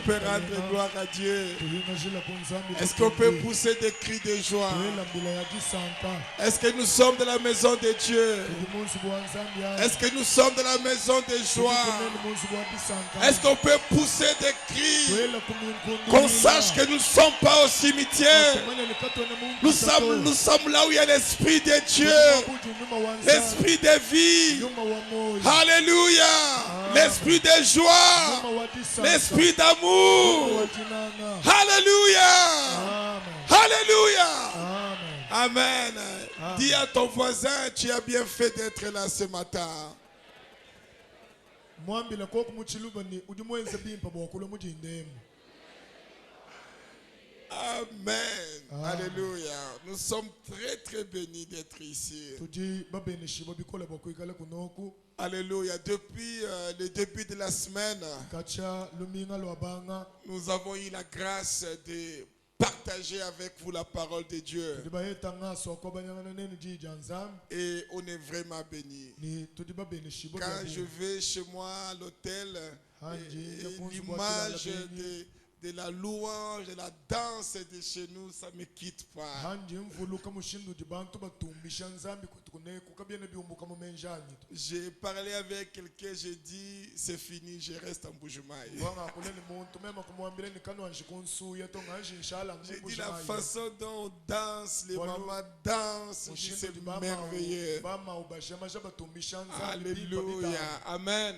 peut rendre gloire à Dieu? Est-ce qu'on peut pousser des cris de joie? Est-ce que nous sommes de la maison de Dieu? Est-ce que nous sommes de la maison de joie? Est-ce qu'on peut pousser des cris? Qu'on sache que nous ne sommes pas au cimetière. Nous sommes là où il y a l'Esprit de Dieu. L'Esprit de vie. Alléluia. L'Esprit de joie. L'Esprit d'amour. Alléluia. Alléluia. Amen. Dis à ton voisin, tu as bien fait d'être là ce matin. Amen. Alléluia. Nous sommes très très bénis d'être ici. Alléluia. Depuis le début de la semaine, nous avons eu la grâce de partager avec vous la parole de Dieu. Et on est vraiment bénis. Quand je vais chez moi à l'hôtel, l'image de la louange, de la danse de chez nous, ça ne me quitte pas. J'ai parlé avec quelqu'un, j'ai dit, c'est fini, je reste en Bujumaï. J'ai dit la façon dont on danse, les mamans dansent, c'est merveilleux. Alléluia. Amen.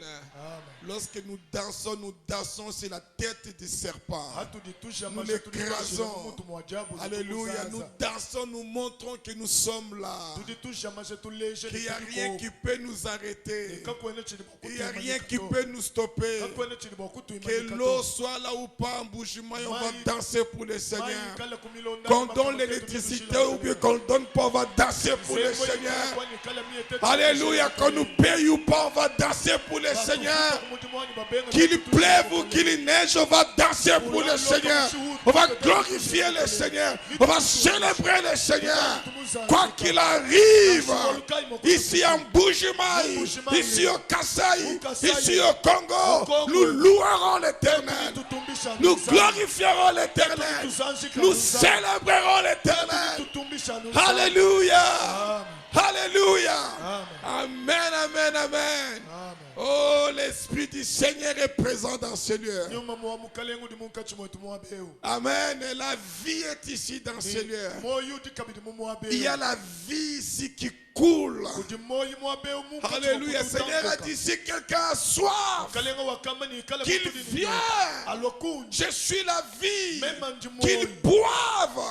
Lorsque nous dansons sur la tête du serpent. Nous l'écrasons. Alléluia. Nous dansons, nous montrons que nous sommes là. Qu'il n'y a rien qui peut nous arrêter. Il n'y a rien qui peut nous stopper. Que l'eau soit là ou pas en bougement, on va danser pour le Seigneur. Qu'on donne l'électricité ou bien qu'on ne donne pas, on va danser pour le Seigneur. Alléluia. Qu'on nous paye ou pas, on va danser pour le Seigneur. Qu'il pleuve ou qu'il neige, on va danser pour le Seigneur. On va glorifier le Seigneur. On va célébrer le Seigneur. Quoi qu'il arrive, ici en Bujumaï, ici au Kasaï, ici au Congo, nous louerons l'Éternel. Nous glorifierons l'Éternel. Nous célébrerons l'Éternel. Alléluia. Alléluia. Amen, amen, amen. Oh, l'Esprit du Seigneur est présent dans ce lieu. Amen. Et la vie est ici dans ce lieu. Il y a la vie ici qui coule. Alléluia. Seigneur a dit, si quelqu'un a soif, qu'il vienne. Je suis la vie. Qu'il boive.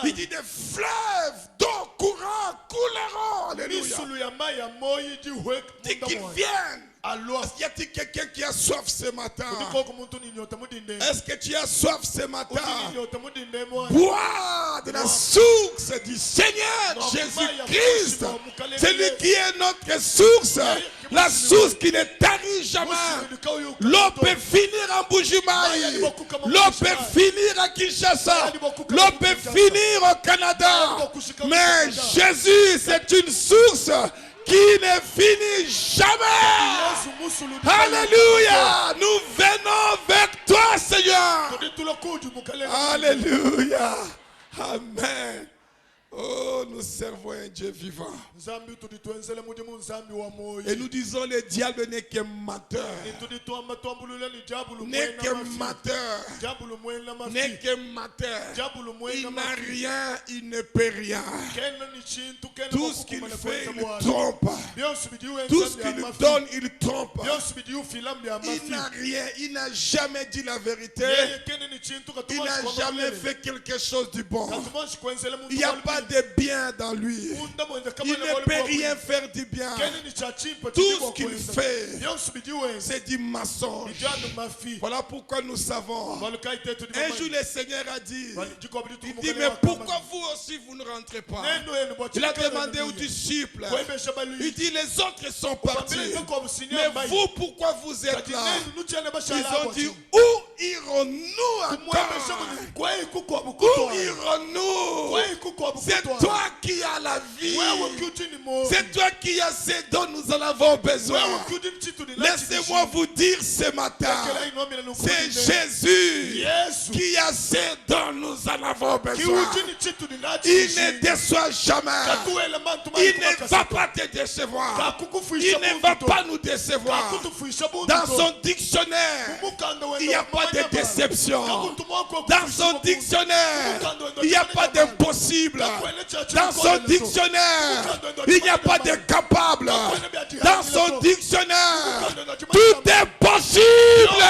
Il dit, des fleuves d'eau courant couleront. Alléluia. Dit qu'ils viennent. Est-ce qu'il y a quelqu'un qui a soif ce matin? Est-ce que tu as soif ce matin? Bois de la source du Seigneur Jésus-Christ. C'est lui qui est notre source. La source qui ne tarit jamais. L'eau peut finir en Bujumaï. L'eau peut finir à Kinshasa. L'eau peut finir au Canada. Mais Jésus, c'est une source qui ne finit jamais. Alléluia. Nous venons vers toi, Seigneur. Alléluia. Amen. Oh, nous servons un Dieu vivant. Et nous disons, le diable n'est qu'un menteur. N'est qu'un menteur. N'est qu'un menteur. Il n'a rien, il ne peut rien. Tout ce qu'il fait, il trompe. Tout ce qu'il donne, il trompe. Il n'a rien, il n'a jamais dit la vérité. Il n'a jamais fait quelque chose du bon. Il n'y a pas de bien dans lui. Il ne peut rien faire du bien. Tout ce qu'il fait, c'est du mensonge. Voilà pourquoi nous savons. Un jour le Seigneur a dit, il dit, mais pourquoi vous aussi vous ne rentrez pas? Il a demandé aux disciples. Il dit, les autres sont partis. Mais vous, pourquoi vous êtes là? Ils ont dit, où irons-nous encore? Où irons-nous? C'est toi qui as la vie. C'est toi qui as ce dont nous en avons besoin. Laissez-moi vous dire ce matin, c'est Jésus qui a ce dont nous en avons besoin. Il ne déçoit jamais. Il ne va pas te décevoir. Il ne va pas nous décevoir. Dans son dictionnaire, il n'y a pas de déception. Dans son dictionnaire, il n'y a pas d'impossible. Dans son dictionnaire, il n'y a pas de capable. Dans son dictionnaire, tout est possible.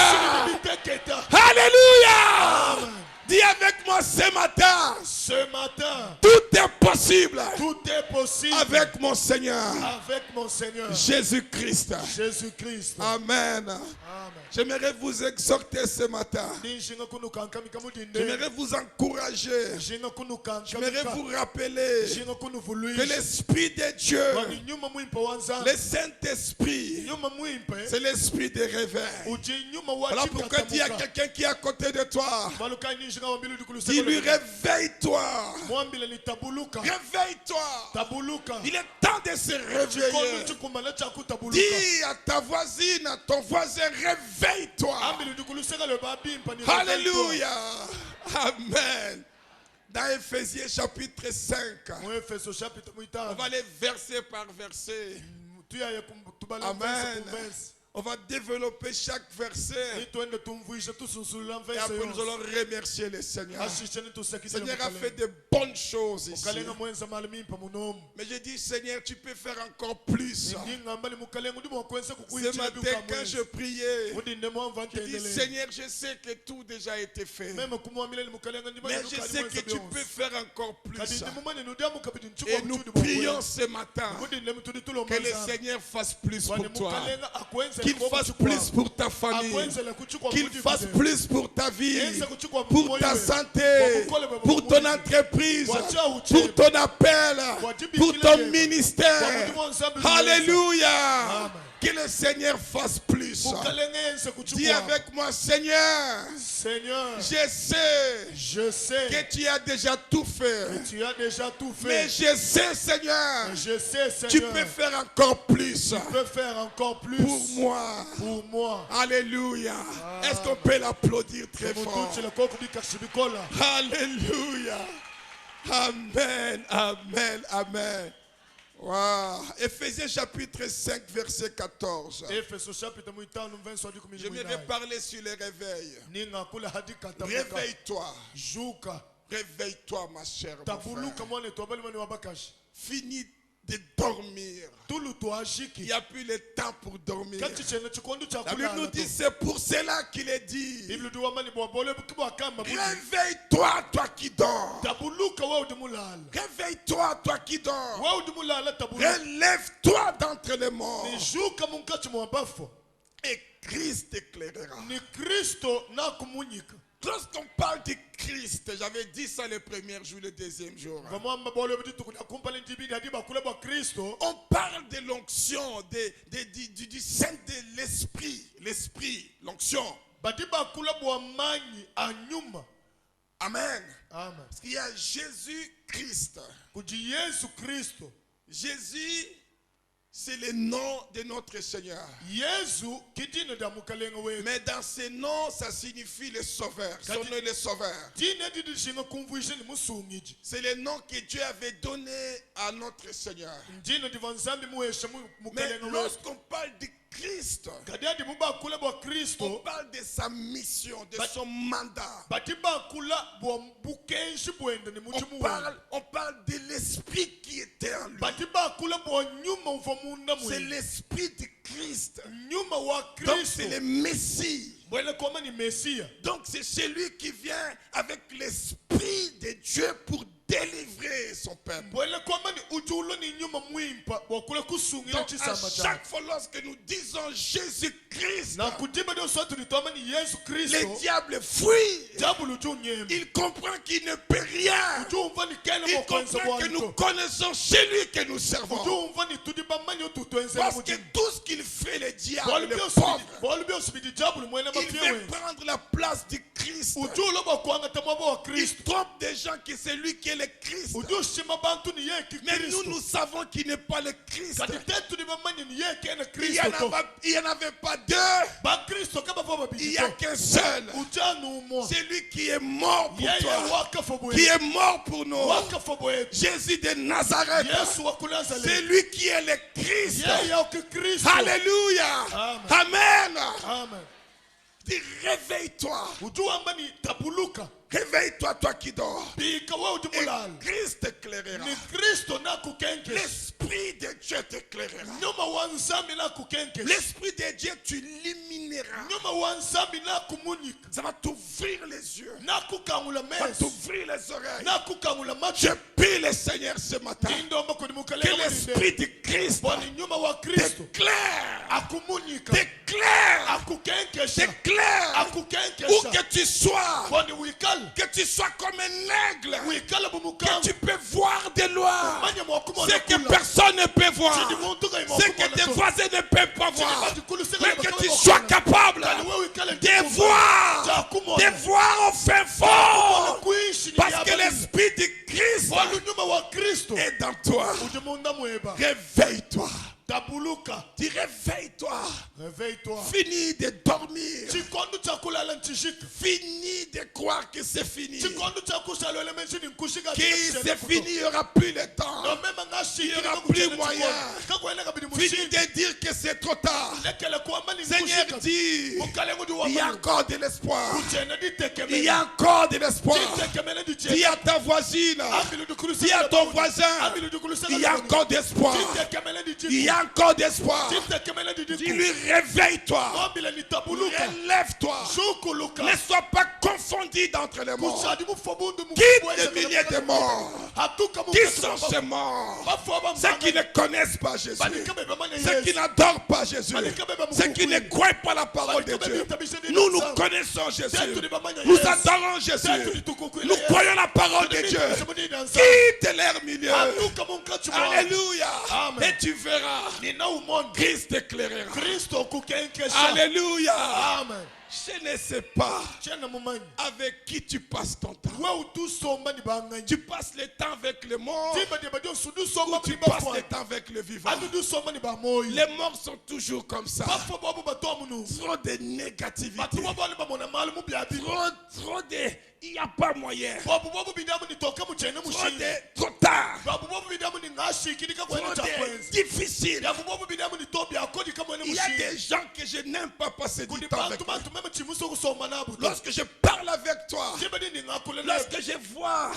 Alléluia. Dis avec moi ce matin. Ce matin, tout est possible. Tout est possible avec mon Seigneur. Avec mon Seigneur. Jésus-Christ. Jésus-Christ. Amen. Amen. J'aimerais vous exhorter ce matin. J'aimerais vous encourager. J'aimerais vous rappeler que l'Esprit de Dieu, le Saint-Esprit, c'est l'Esprit de réveil. Voilà pourquoi dis à quelqu'un qui est à côté de toi, dis-lui réveille-toi. Réveille-toi. Il est temps de se réveiller. Dis à ta voisine, à ton voisin, réveille-toi. Alléluia. Amen. Dans Éphésiens chapitre 5, on va aller verset par verset. Amen. On va développer chaque verset. Et après nous allons remercier le Seigneur. Le Seigneur a fait de bonnes choses ici. Mais j'ai dit, Seigneur, tu peux faire encore plus. Ce matin, quand je priais, je dis, Seigneur, je sais que tout déjà a été fait. Mais je sais que tu peux faire encore plus. Et nous prions ce matin que le Seigneur fasse plus pour toi. Qu'il fasse plus pour ta famille, qu'il fasse plus pour ta vie, pour ta santé, pour ton entreprise, pour ton appel, pour ton ministère. Alléluia. Que le Seigneur fasse plus. Dis avec moi, Seigneur, je sais que tu as déjà tout fait. Mais je sais, Seigneur, tu peux faire encore plus. Pour moi. Alléluia. Est-ce qu'on peut l'applaudir très fort? Alléluia. Amen, amen, amen. Wow. Éphésiens chapitre 5 verset 14. J'aimerais parler sur le réveil. Réveille-toi. Réveille-toi ma chère. Finis de dormir. Il n'y a plus le temps pour dormir. La Bible nous dit c'est pour cela qu'il est dit. Réveille-toi toi qui dors. Réveille-toi toi qui dors. Relève-toi d'entre les morts. Et Christ t'éclairera. Lorsqu'on parle de Christ, j'avais dit ça le premier jour, le deuxième jour. On parle de l'onction, du Saint de l'Esprit. L'Esprit, l'onction. Amen. Parce qu'il y a Jésus-Christ. Jésus, c'est le nom de notre Seigneur. Mais dans ce nom, ça signifie le Sauveur. Son nom est le Sauveur. C'est le nom que Dieu avait donné à notre Seigneur. Mais lorsqu'on parle de Christ, on parle de sa mission, de son mandat. On parle de l'esprit qui était en lui. C'est l'esprit de Christ. Donc c'est le Messie. Donc c'est celui qui vient avec l'esprit de Dieu pour délivrer son peuple. Donc à chaque fois lorsque nous disons Jésus-Christ, Christ, na kudima ndio sote tulitamani Yesu Kristo, le diable fuit. diable tu nyema, Il comprend qu'il ne peut rien. tu mfani kene Il mo kwenza comprend que nous bwanito, connaissons celui que nous servons. tu mfani tudiba manyo tutwenze Parce mu que jina. tout ce qu'il fait, le diable, Bolu le bio pauvre, sibidi, bolu bio sibidi diable mwene il mafie veut wenza. prendre la place du Christ. Uju lobo kwanga tamabo wa Il Kristo. trompe des gens que c'est lui qui est le Christ. Uju shima bantu ni yeye ki Mais nous, Kristo. nous savons qu'il n'est pas le Christ. Kati tetu ni bamanya ni yeye kene Il n'y Kristo. en avait pas deux. Ba Kristo kama baba Il n'y a bidito. qu'un seul. Ujanu mo. C'est lui qui est mort pour Yeye toi. waka fobo Qui yetu. est mort pour nous. Waka fobo yetu. Jésus de Nazareth. Yesu wa Nazareth. C'est lui qui est le Christ. Yeye ya ki Kristo. Alléluia. Amen. Amen. Amen. Dis, réveille-toi. Uju ambani tabuluka. Réveille-toi, toi qui dors. Bika wewe Et udimulala. Christ t'éclairera. Ni Kristo na kukenke. L'Esprit de Dieu t'éclairera. Nyuma wanzambi na kukenke. L'Esprit de Dieu t'illumинera. Nyuma wanzambi na kumunyika. Ça va t'ouvrir les yeux. Na kukangula Ça va mezi. t'ouvrir les oreilles. Na kukangula Je macho. prie le Seigneur ce matin. Ndomba kuni Que mukaleka mulinde. l'Esprit du Christ Bwana nyuma wa Kristo. t'éclaire. Akumunyika. T'éclaire. Akukenkesha. T'éclaire. Où Akukenkesha. que tu sois. Bwana wikala. Que tu sois comme un aigle. Wikala Que bumukangu. tu peux voir de loin. Manya mwakumona Ce que kula. personne ne peut voir. Sidi muntu ga Ce que tes voisins ne peuvent pas voir. Mais que tu Sidi sois capable de voir au fin fond. Parce que l'Esprit du Christ est dans toi. Réveille-toi. Tabuluka. Dis réveille-toi. Réveille-toi. Finis de dormir. Chikondo cha kulala nchishika. Finis de croire que c'est fini. Chikondo cha kusala le menzini nkushika. Que c'est fini, il n'y aura plus le temps. No mema ngashi. Il n'y aura plus moyen. Finis de dire que c'est trop tard. Seigneur dit, il y a encore de l'espoir. Il y a encore de l'espoir. Dis à ta voisine, dis à ton voisin, il y a encore d'espoir. Il y a encore d'espoir. Dis-lui, réveille-toi. Relève-toi. Ne sois pas confondu d'entre les morts. Quitte les milliers de morts. Qui sont ces morts? Ceux qui ne connaissent pas Jésus. Ceux qui n'adorent pas Jésus. Ceux qui ne croient pas la parole de Dieu. Nous connaissons Jésus. Nous adorons Jésus. Nous croyons la parole de Dieu. Quitte leur milieu. Alléluia. Et tu verras. Christ éclairera. Alléluia. Amen. Je ne sais pas avec qui tu passes ton temps. Tu passes le temps avec les morts ou tu passes le temps avec le vivant. Les morts sont toujours comme ça. Trop de négativité. Trop de... Il n'y a pas moyen. Trop tard. Trop de difficile. Il y a des gens que je n'aime pas passer du temps avec eux. Lorsque je parle avec toi, lorsque je vois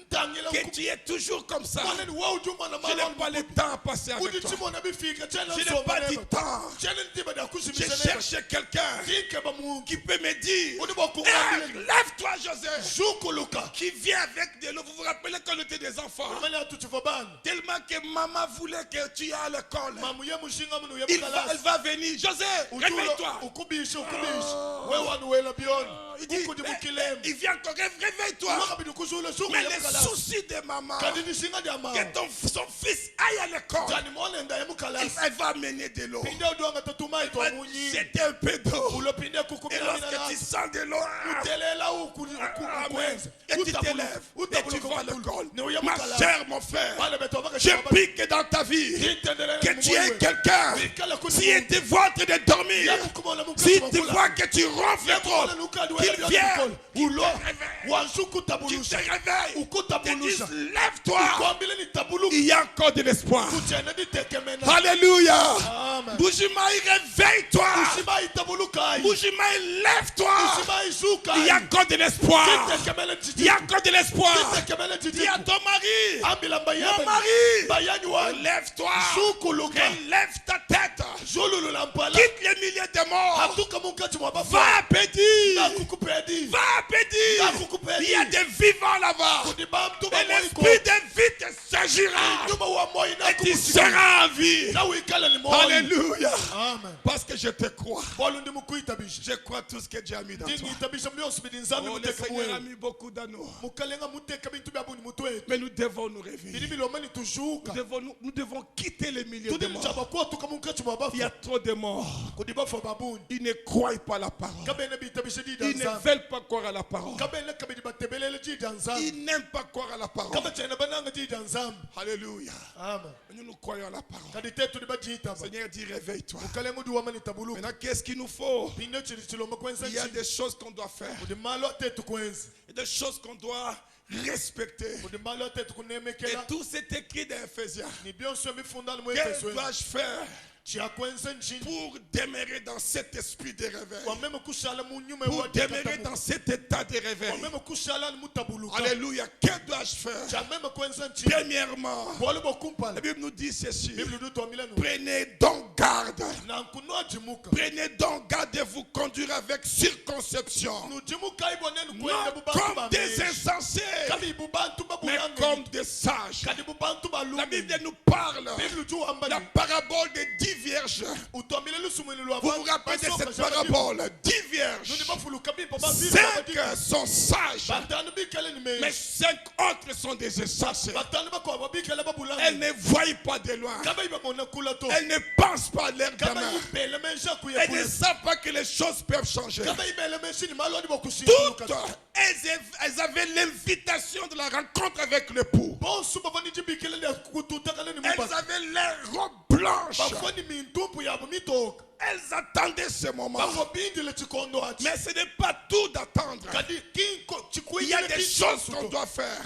que tu es toujours comme ça, je n'ai pas le temps à passer avec toi. Je n'ai pas du temps. Je cherche quelqu'un qui peut me dire, hey, lève-toi José, qui vient avec de l'eau. Vous vous rappelez quand on était des enfants, tellement que maman voulait que tu ailles à l'école, elle va venir. José, réveille-toi. Il dit, il vient encore, réveille-toi. Mais les soucis de maman, que son fils aille à l'école, elle va amener de l'eau. C'était un peu d'eau. Et lorsque tu sens de l'eau, et tu te lèves, et tu vas à l'école. Ma chère, mon frère, je prie que dans ta vie, que tu aies quelqu'un, si tu vois en train de dormir, si tu vois que tu ronfles trop, qu'il vienne, qu'il te réveille, te dise, lève-toi. Il y a encore de l'espoir. Alléluia. Boujimaï, réveille-toi. Boujimaï, lève-toi. Il y a encore de l'espoir. Il y a encore de l'espoir. Dis à ton mari, mon mari, lève-toi. Relève ta tête. Quitte les milliers de morts. Va à Pédi. Va à Pédi. Il y a des vivants là-bas. Et l'esprit de vie te s'agira. Et tu seras en vie. Alléluia. Amen. Parce que je te crois. Je crois tout ce que Dieu a mis dans toi. Oh, le Seigneur a mis beaucoup d'anneaux. Mais nous devons nous réveiller. Nous devons quitter les milieux des morts. Il y a trop de morts. Ils ne croient pas à la parole. Ils ne veulent pas croire à la parole. Ils n'aiment pas croire à la parole. Alléluia. Amen. Nous croyons à la parole. Seigneur dit réveille-toi. Maintenant qu'est-ce qu'il nous faut? Il y a des choses qu'on doit faire. Il y a des choses qu'on doit respecter. Et tout c'est écrit dans Ephésiens. Que dois-je faire pour demeurer dans cet esprit de réveil? Pour demeurer dans cet état de réveil? Alléluia. Que dois-je faire? Premièrement, la Bible nous dit ceci. Prenez donc garde. Prenez donc garde de vous conduire avec circonception. Non comme des insensés, mais comme des sages. La Bible nous parle la parabole des 10 vierges. Vous vous rappelez de cette parabole? 10 vierges. 5 sont sages, mais 5 autres sont des insensés. Elles ne voient pas de loin. Elles ne pensent pas à leur gamin. Elles ne savent pas que les choses peuvent changer. Toutes, elles avaient l'invitation de la rencontre avec l'époux. Elles avaient l'air robe blanche. Elles attendaient ce moment. Mais ce n'est pas tout d'attendre. Il y a des choses qu'on doit faire.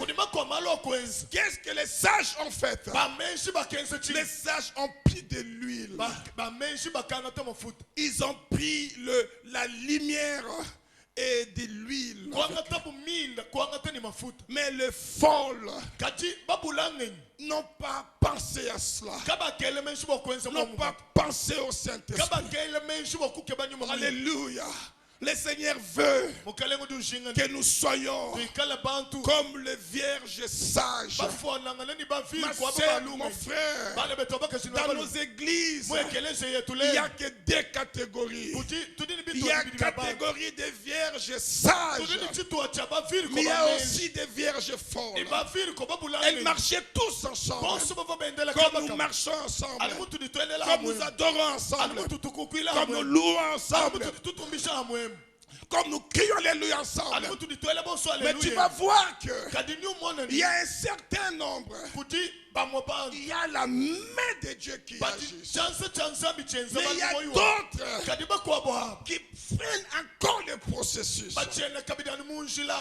Qu'est-ce que les sages ont fait? Les sages ont pris de l'huile. Ils ont pris la lumière et de l'huile. Mais les folles n'ont pas pensé à cela. N'ont pas pensé au Saint-Esprit. Alléluia. Le Seigneur veut que nous soyons comme les vierges sages. Ma soeur, mon frère, dans nos églises, il n'y a que 2 catégories. Il y a une catégorie des vierges sages, mais il y a aussi des vierges folles. Elles marchaient tous ensemble, comme nous marchons ensemble, comme nous adorons ensemble, comme nous louons ensemble, comme nous crions alléluia ensemble. Mais tu vas voir qu'il y a un certain nombre. Il y a la main de Dieu qui agit. Mais il y a d'autres qui freinent encore le processus.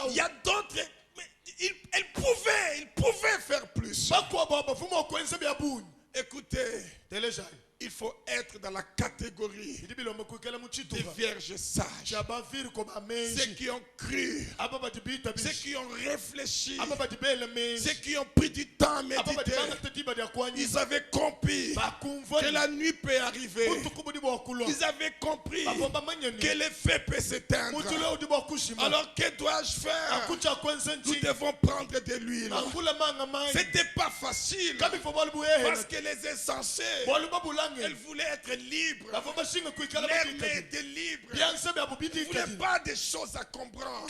Il y a d'autres, ils pouvaient faire plus. Écoutez, il faut être dans la catégorie des vierges sages. Ceux qui ont cru, ceux qui ont réfléchi, ceux qui ont pris du temps à méditer. Ils avaient compris que la nuit peut arriver. Ils avaient compris que le feu peut s'éteindre. Alors que dois-je faire? Nous devons prendre de l'huile. C'était pas facile parce que les insensés, elles voulaient être libres. Leur main était libre. Ils ne voulaient pas des choses à comprendre.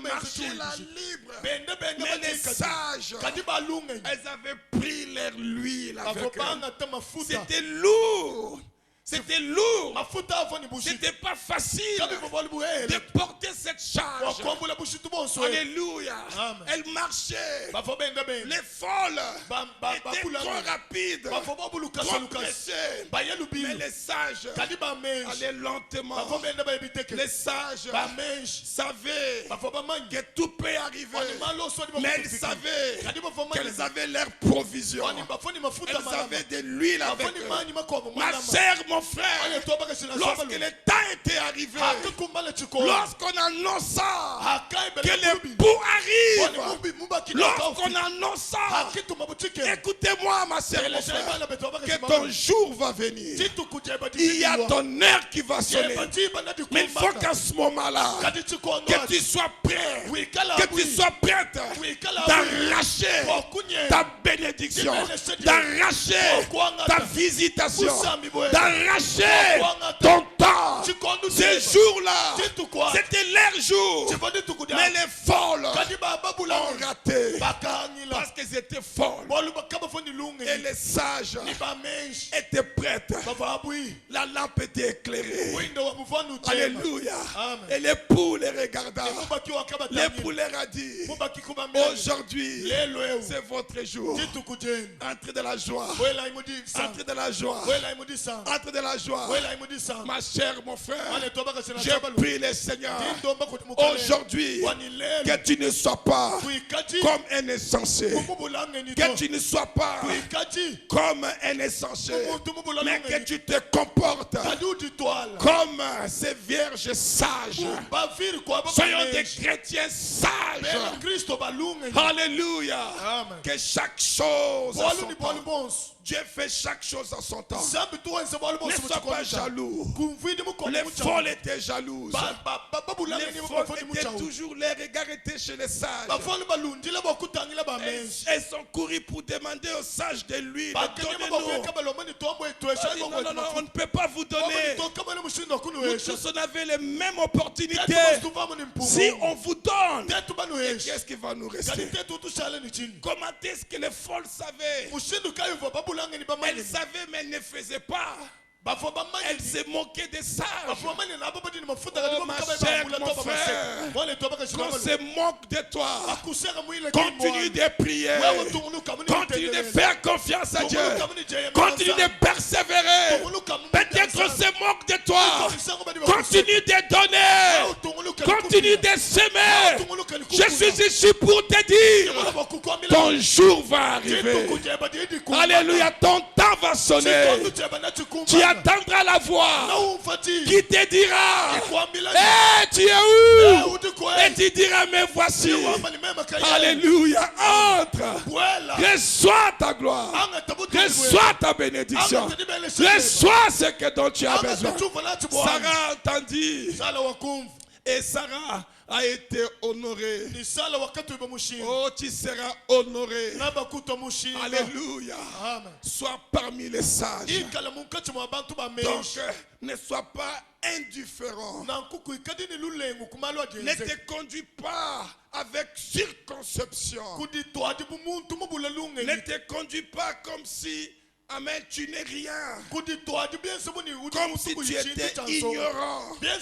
Marcher la libre. Mais les sages, elles avaient pris leur huile avec eux. C'était lourd. C'était lourd. C'était pas facile de porter cette charge. Alléluia. Elle marchait. Les folles étaient trop rapides, trop pressées. Mais les sages allaient lentement. Les sages savaient que tout peut arriver. Mais elles savaient qu'elles avaient leur provision. Elles avaient de l'huile avec eux. Ma sœur, mon frère, lorsque le temps était arrivé, lorsqu'on annonça que le bout arrive. Lorsqu'on annonce ça, écoutez-moi ma sœur, mon frère, que ton jour va venir. Il y a ton heure qui va sonner. Mais il faut qu'à ce moment-là, que tu sois prêt, que tu sois prête d'arracher ta bénédiction, d'arracher ta visitation, d'arracher ton temps. Ces jours-là, c'était leur jour. Mais les folles ont raté parce qu'elles étaient folles. Et les sages étaient prêtes. La lampe était éclairée. Alléluia. Et l'époux les regarda. L'époux leur a dit, aujourd'hui, c'est votre jour. Entrez de la joie. Entrez de la joie. Entrez de la joie. Ma chère, mon frère, je prie le Seigneur aujourd'hui que tu ne sois pas comme un insensé. Que tu ne sois pas comme un insensé. Mais que tu te comportes comme ces vierges sages. Soyons des chrétiens sages. Alléluia. Que chaque chose à son temps. Dieu fait chaque chose à son temps. Ne sois pas jaloux. Les folles étaient jalouses. Les folles étaient toujours, les regards étaient chez les sages. Elles sont courues pour demander aux sages de l'huile. Non, on ne peut pas vous donner. Nous tous, on avait les mêmes opportunités. Si on vous donne, qu'est-ce qui va nous rester? Comment est-ce que les folles savaient? Elles savaient, mais elles ne faisaient pas. Elle se moquait des sages. Oh ma chère, mon frère, qu'on se moque de toi, continue de prier, continue de faire confiance à Dieu, continue de persévérer. Peut-être qu'on se moque de toi, continue de donner, continue de s'aimer. Je suis ici pour te dire, ton jour va arriver. Alléluia, ton temps va sonner. Tu attendras la voix qui te dira, hey, tu es où? Et tu diras, mais voici. Alléluia, entre. Reçois ta gloire. Reçois ta bénédiction. Reçois ce dont tu as besoin. Sarah entendit. Et Sarah a été honorée. Oh, tu seras honoré. Alléluia. Sois parmi les sages. Donc, ne sois pas indifférent. Ne te conduis pas avec circonception. Ne te conduis pas comme si, amen, tu n'es rien. Comme si tu étais ignorant. Mais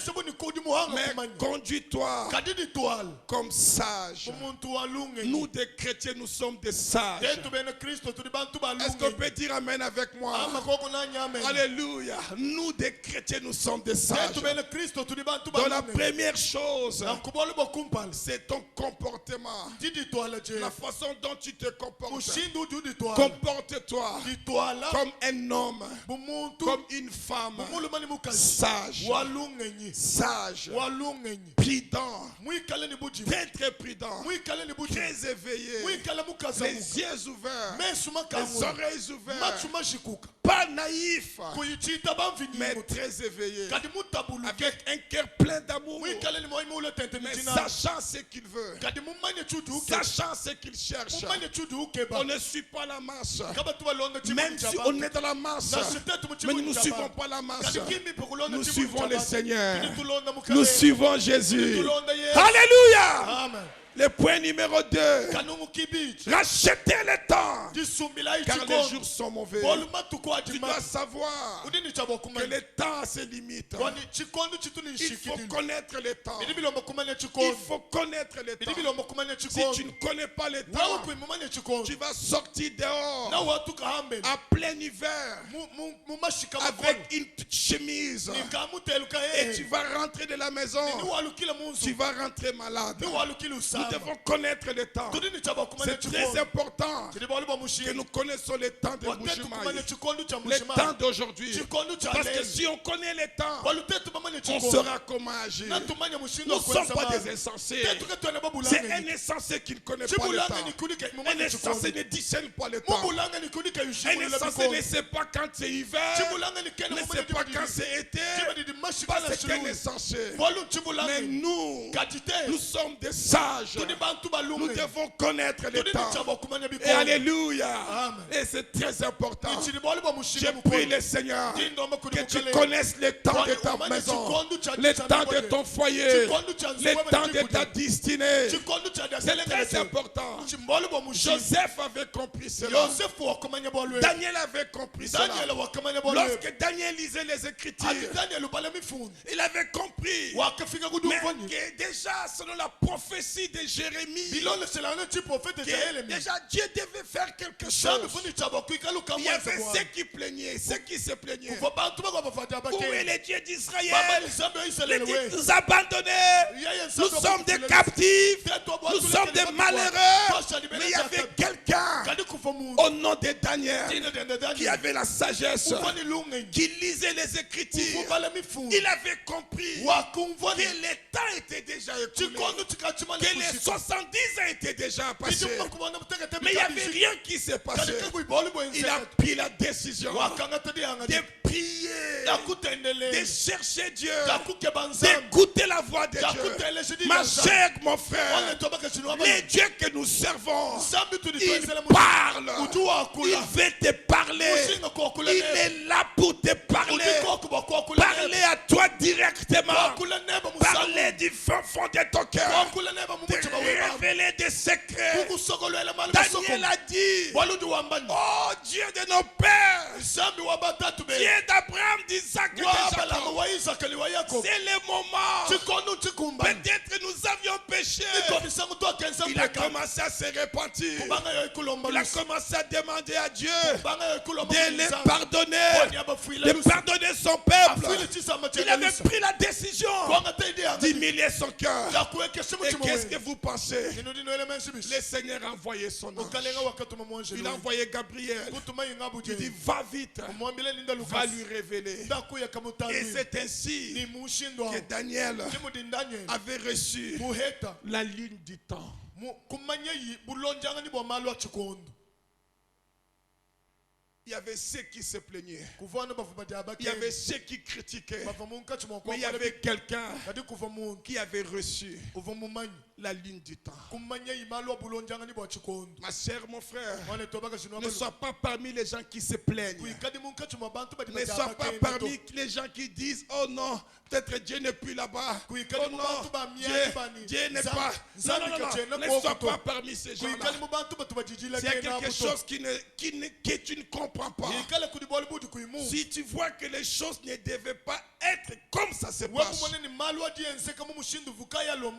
conduis-toi comme sage. Nous, des chrétiens, nous sommes des sages. Est-ce qu'on peut dire amen avec moi? Alléluia. Nous, des chrétiens, nous sommes des sages. Donc la première chose, c'est ton comportement. La façon dont tu te comportes. Comporte-toi comme un homme, comme une femme, sage, prudent, très prudent, très éveillé, les yeux ouverts, les oreilles ouvertes, pas naïf, mais très éveillé, avec un cœur plein d'amour, mais sachant ce qu'il veut, sachant ce qu'il cherche. On ne suit pas la masse. Même si on est dans la masse, mais nous ne suivons pas la masse. Nous suivons le Seigneur. Nous suivons Jésus. Alléluia. Amen. Le point numéro 2. Rachetez le temps. Car les jours sont mauvais. Tu dois savoir que le temps a ses limites. Il faut connaître le temps. Il faut connaître le temps. Si tu ne connais pas le temps, tu vas sortir dehors à plein hiver avec une petite chemise. Et tu vas rentrer de la maison. Tu vas rentrer malade. Nous devons connaître le temps. C'est très important que nous connaissons le temps de Mbujimayi, le temps d'aujourd'hui. Parce que si on connaît le temps, on saura comment agir. Nous ne sommes pas des insensés. C'est un insensé qui ne connaît pas le temps. Un insensé ne discerne pas le temps. Un insensé ne sait pas quand c'est hiver, ne sait pas quand c'est été. Parce que qu'un insensé. Mais nous sommes des sages. Nous devons connaître le temps. Et alléluia. Et c'est très important. Je prie le Seigneur que tu connaisses le temps de ta maison, le temps de ton foyer, le temps de ta destinée. C'est très important. Joseph avait compris cela. Daniel avait compris cela. Lorsque Daniel lisait les Écritures, il avait compris. Mais que déjà, selon la prophétie de Jérémie, déjà Dieu devait faire quelque chose. Il y avait ceux qui plaignaient, ceux qui se plaignaient. Où est le Dieu d'Israël? Les Dieu nous a abandonnés. Nous sommes des captifs. Nous sommes des malheureux. Mais il y avait quelqu'un au nom de Daniel qui avait la sagesse, qui lisait les Écritures. Il avait compris que le temps était déjà écoulé, que les 70 ans étaient déjà passés. Mais il n'y avait rien qui s'est passé. Il a pris la décision de prier, de chercher Dieu, d'écouter la voix de Dieu. Ma chère, mon frère, les dieux que nous servons, il parle, il veut te parler, il est là pour te parler, parler à toi directement, parler du fin fond de ton cœur, te révéler des secrets. Daniel a dit, oh Dieu de nos pères, Dieu d'Abraham, d'Isaac et de Jacob, c'est le moment. Peut-être nous avions péché. Il a commencé à se repentir. Il a commencé à demander à Dieu de les pardonner, de pardonner son peuple. Il avait pris la décision d'humilier son cœur. Et qu'est-ce que vous pensez? Le Seigneur a envoyé son ange. Il a envoyé Gabriel. Il dit, va vite, va lui révéler. Et c'est ainsi que Daniel avait reçu la ligne du temps. Il y avait ceux qui se plaignaient. Il y avait ceux qui critiquaient. Mais il y avait quelqu'un qui avait reçu la ligne du temps. Ma chère, mon frère, ne sois pas parmi les gens qui se plaignent. Ne sois pas parmi les gens qui disent, oh non, peut-être Dieu n'est plus là-bas. Oh non, Dieu n'est pas. Non, ne sois pas parmi ces gens-là. S'il y a quelque chose que tu ne comprends pas, si tu vois que les choses ne devaient pas être comme ça se passe,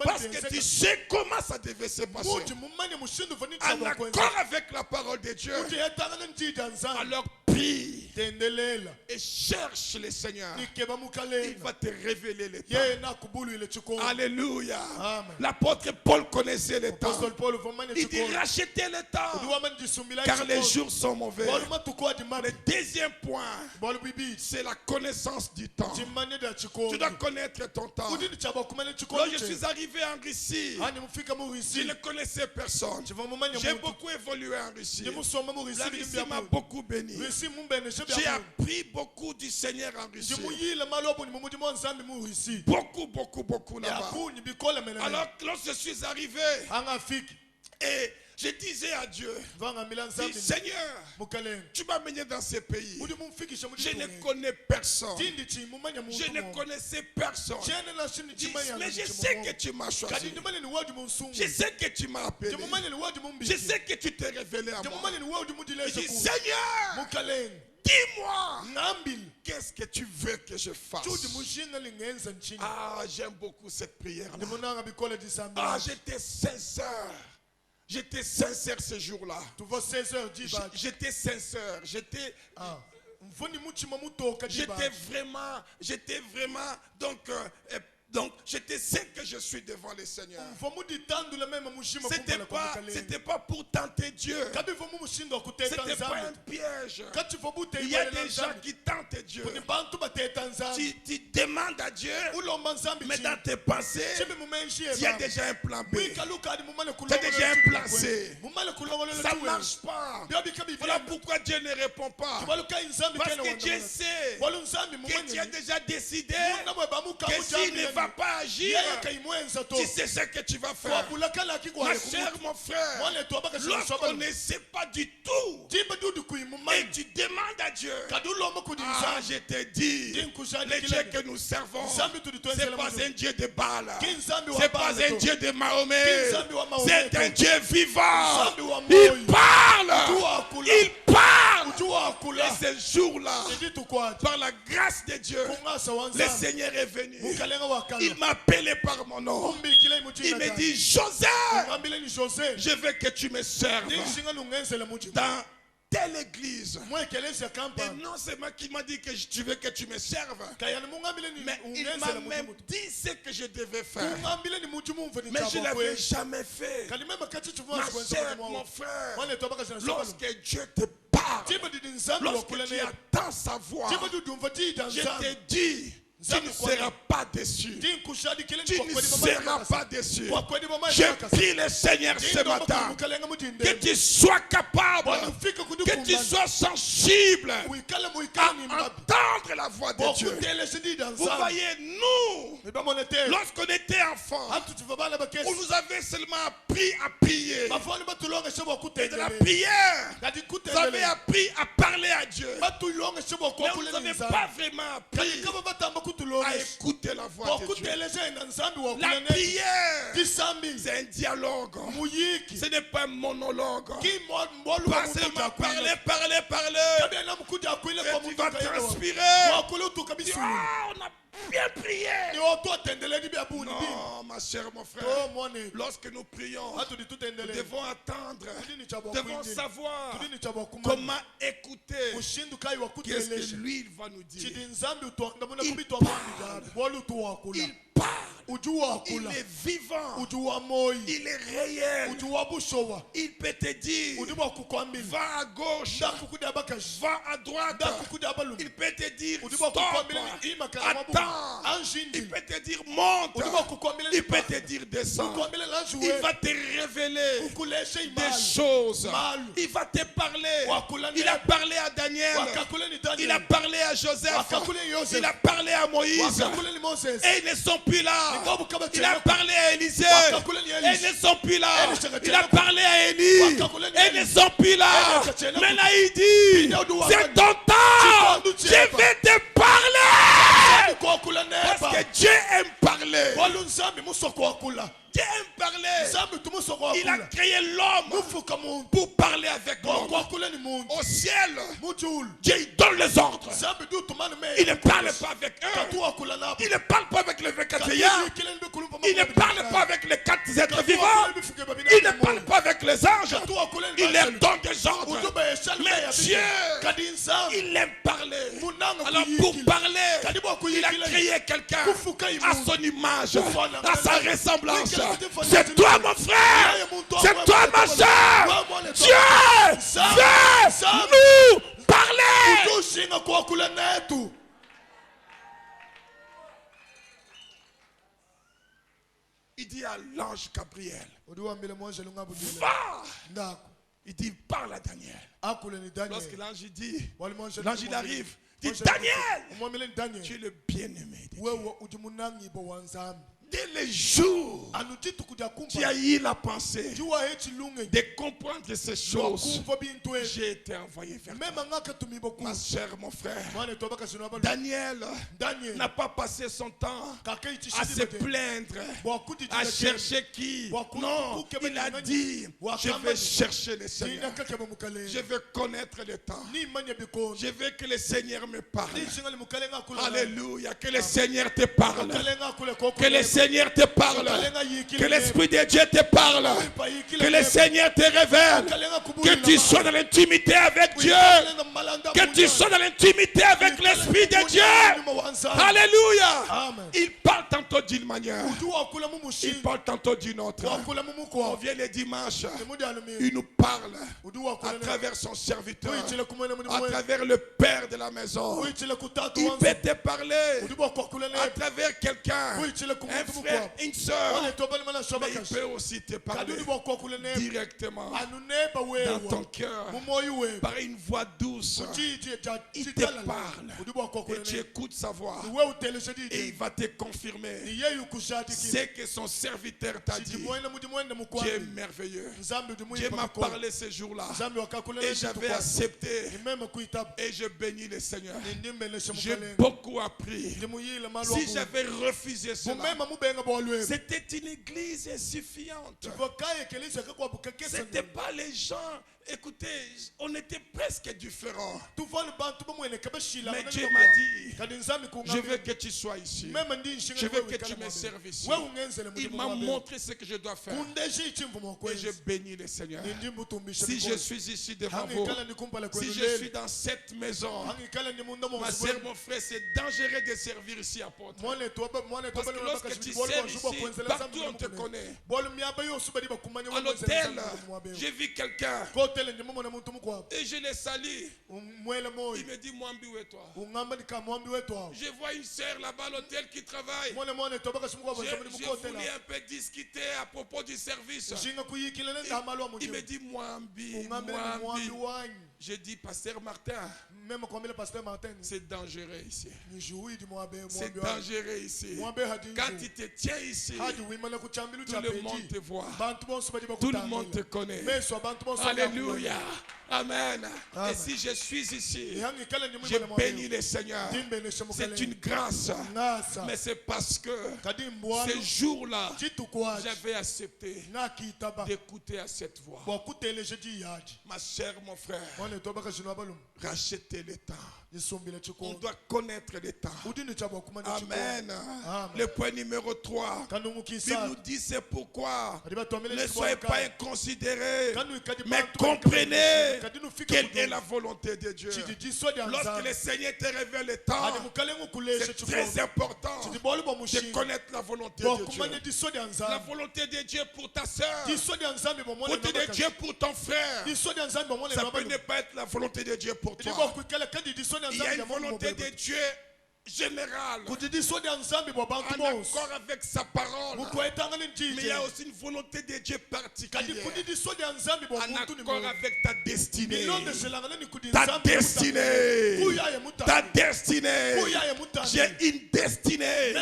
parce que tu sais comment ça devait se passer, en accord avec la parole de Dieu, alors prie et cherche le Seigneur. Il va te révéler le temps. Alléluia. L'apôtre Paul connaissait le temps. Il dit rachetez le temps, car les jours sont mauvais. Le deuxième point, c'est la connaissance du temps. Tu dois connaître ton temps. Lorsque je suis arrivé en Russie, je ne connaissais personne. J'ai beaucoup évolué en Russie. La Russie m'a beaucoup béni. J'ai appris beaucoup du Seigneur en Russie. Beaucoup là-bas. Alors lorsque je suis arrivé, et je disais à Dieu, Seigneur, tu m'as mené dans ce pays. Je ne connais personne. Je ne connaissais personne. Mais je sais que tu m'as choisi. Je sais que tu m'as appelé. Je sais que tu t'es révélé à moi. Je dis, Seigneur, dis-moi, qu'est-ce que tu veux que je fasse? Ah, j'aime beaucoup cette prière-là. Ah, j'étais sincère. J'étais sincère ce jour-là. J'étais sincère. J'étais vraiment, donc j'étais sais que je suis devant le Seigneur. C'était pas pour tenter Dieu. C'était pas un piège. Il y a des gens qui tentent Dieu. Tu demandes à Dieu, mais dans tes pensées, il y a déjà un plan B. Tu as déjà un plan C. Ça ne marche pas. Voilà pourquoi Dieu ne répond pas. Parce que Dieu sait que tu as déjà décidé que s'il ne va pas agir, tu sais ce que tu vas faire. Ma chère, mon frère, lorsqu'on ne sait pas du tout et tu demandes à Dieu, je te dis, le Dieu que nous servons, ce n'est pas un Dieu de Baal, ce n'est pas un Dieu de Mahomet, c'est un Dieu vivant. Il parle, il parle. Et ce jour-là, par la grâce de Dieu, le Seigneur est venu. Il m'a appelé par mon nom. Il me dit, José, je veux que tu me serves dans telle église. Et non, c'est moi qui m'a dit que tu veux que tu me serves. Mais il m'a même dit ce que je devais faire. Mais je ne l'avais jamais fait. Ma chère, mon frère, lorsque Dieu te parle, lorsque tu attends sa voix, je te dis, tu ne seras pas déçu. Tu ne seras pas déçu. Je prie le Seigneur ce matin que tu sois capable, que tu sois sensible à entendre la voix de Dieu. Vous voyez, nous, lorsqu'on était enfants, on nous avait seulement appris à prier. Et de la prière, vous avez appris à parler à Dieu. Mais vous n'avez pas vraiment appris à écouter la voix de Dieu. La prière, c'est un dialogue. Ce n'est pas un monologue. Pas seulement parler. Et tu vas transpirer. On a bien prié. Non, ma chère, mon frère. Lorsque nous prions, nous devons attendre. Nous devons savoir comment écouter. Qu'est-ce que lui va nous dire. Il parle. Il est vivant. Il est réel. Il peut te dire, va à gauche, va à droite. Il peut te dire, stop, attends. Il peut te dire, monte. Il peut te dire, descends. Il va te révéler des choses. Il va te parler. Il a parlé à Daniel. Il a parlé à Joseph. Il a parlé à Moïse. Et ils ne sont plus là. Il a parlé à Élisée. Et ils ne sont plus là. Il a parlé à Élie. Et ils ne sont plus là. Mais là il dit, c'est ton temps. Je vais te parler. Parce que Dieu aime parler. Dieu aime parler. Il a créé l'homme pour parler avec l'homme. Au ciel, Dieu il donne les ordres. Il ne parle pas avec eux. Il ne parle pas avec les 24 hier. Il ne parle pas avec les 4 êtres vivants. Il ne parle pas avec les anges. Il leur donne des ordres. Mais Dieu, il aime parler. Alors pour parler, il a créé quelqu'un à son image, à sa ressemblance. C'est toi mon frère. C'est toi ma soeur. Dieu veut nous parler. Il dit à l'ange Gabriel, va. Il dit, parle à Daniel. Lorsque l'ange dit, l'ange il arrive, il dit, Daniel, tu es le bien-aimé de Dieu. Dès le jour, tu as eu la pensée de comprendre ces choses. J'ai été envoyé vers toi. Ma chère, mon frère, Daniel n'a pas passé son temps à se plaindre, à chercher qui. Non, il a dit, je vais chercher le Seigneur. Je veux connaître le temps. Je veux que le Seigneur me parle. Alléluia, que le Seigneur te parle. Que le Seigneur Seigneur te parle. Que l'Esprit de Dieu te parle. Que le Seigneur te révèle. Que tu sois dans l'intimité avec Dieu. Que tu sois dans l'intimité avec l'Esprit de Dieu. Alléluia. Il parle tantôt d'une manière. Il parle tantôt d'une autre. On vient les dimanches. Il nous parle à travers son serviteur. À travers le père de la maison. Il peut te parler à travers quelqu'un. Un frère, une soeur. Mais il peut aussi te parler directement dans ton cœur. Par une voix douce. Il te parle. Et tu écoutes sa voix. Et il va te confirmer ce que son serviteur t'a dit. Dieu est merveilleux. Dieu m'a parlé ce jour-là. Et j'avais accepté. Et je bénis le Seigneur. J'ai beaucoup appris. Si j'avais refusé cela, c'était une église insuffisante. C'était pas les gens. Écoutez, on était presque différents. Mais Dieu m'a dit, je veux que tu sois ici. Je veux que tu me serves ici. Il m'a montré ce que je dois faire. Et je bénis le Seigneur. Si je suis ici devant vous, si je suis dans cette maison, ma soeur, mon frère, c'est dangereux de servir ici à Porte. Parce que lorsque tu sers ici, partout on te connaît. À l'hôtel, j'ai vu quelqu'un. Et je l'ai sali. Il me dit, Mwambi, où est toi? Je vois une sœur là-bas à l'hôtel qui travaille. J'ai voulu un peu discuter à propos du service. Il me dit, Mwambi, Mwambi. J'ai dit, Pasteur Martin, c'est dangereux ici. C'est dangereux ici. Quand tu te tiens ici, tout le monde te voit. Tout le monde te connaît. Alléluia. Amen. Et si je suis ici, je bénis le Seigneur. C'est une grâce. Mais c'est parce que ce jour-là, j'avais accepté d'écouter à cette voix. Ma chère, mon frère, rachetez le temps. On doit connaître le temps. Amen. Le point numéro 3. Il nous dit c'est pourquoi ne soyez pas inconsidérés, mais comprenez quelle est la volonté de Dieu. Lorsque le Seigneur te révèle le temps, c'est très important de connaître la volonté de Dieu. La volonté de Dieu pour ta soeur, la volonté de Dieu pour ton frère. Ça peut ne pas être la volonté de Dieu pour toi. Il y a une volonté de Dieu générale, en accord avec sa parole. Mais il y a aussi une volonté de Dieu particulière, en accord avec ta destinée. Ta destinée. Ta destinée. J'ai une destinée.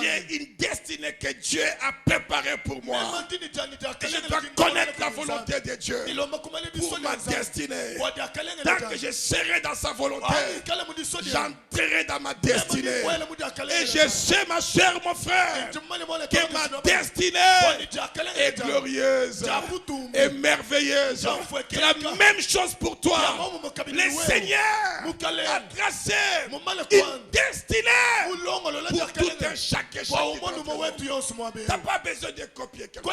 J'ai une destinée que Dieu a préparée pour moi. Et je dois connaître la volonté de Dieu pour ma destinée. Tant que je serai dans sa volonté, j'entrerai dans ma destinée. Et je sais, ma chère, mon frère, que ma destinée est glorieuse et merveilleuse. C'est la même chose pour toi. Le Seigneur a tracé une destinée pour tout un chacun. Tu n'as pas besoin de copier quelqu'un.